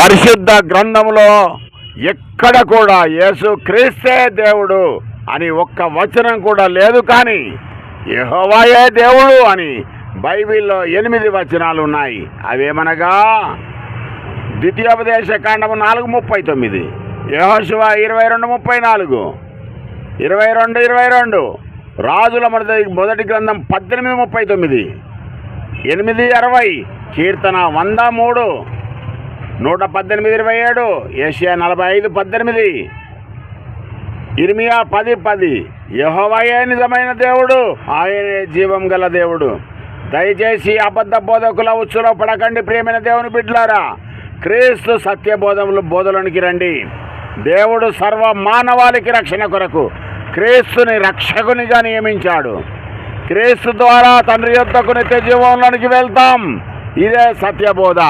పరిశుద్ధ గ్రంథంలో ఎక్కడ కూడా యేసు క్రీస్తే దేవుడు అని ఒక్క వచనం కూడా లేదు. కానీ యెహోవాయే దేవుడు అని బైబిల్లో 8 వచనాలు ఉన్నాయి. అవేమనగా ద్వితీయోపదేశ కాండము 4:39, యెహోషువ 22:34, 22:22, రాజుల మొదటి గ్రంథం 18:39, 8:60, కీర్తన 103, 118:27, యెషయా 45:18, ఇర్మియా 10:10. యెహోవాయే నిజమైన దేవుడు, ఆయనే జీవం గల దేవుడు. దయచేసి అబద్ధ బోధకుల ఉచ్చులో పడకండి. ప్రియమైన దేవుని బిడ్డలారా, క్రీస్తు బోధలోనికి రండి. దేవుడు సర్వ మానవాళికి రక్షణ కొరకు క్రీస్తుని రక్షకునిగా నియమించాడు. క్రీస్తు ద్వారా తండ్రి యొద్దకు నిత్య జీవంలోనికి వెళ్తాం. ఇదే సత్యబోధ.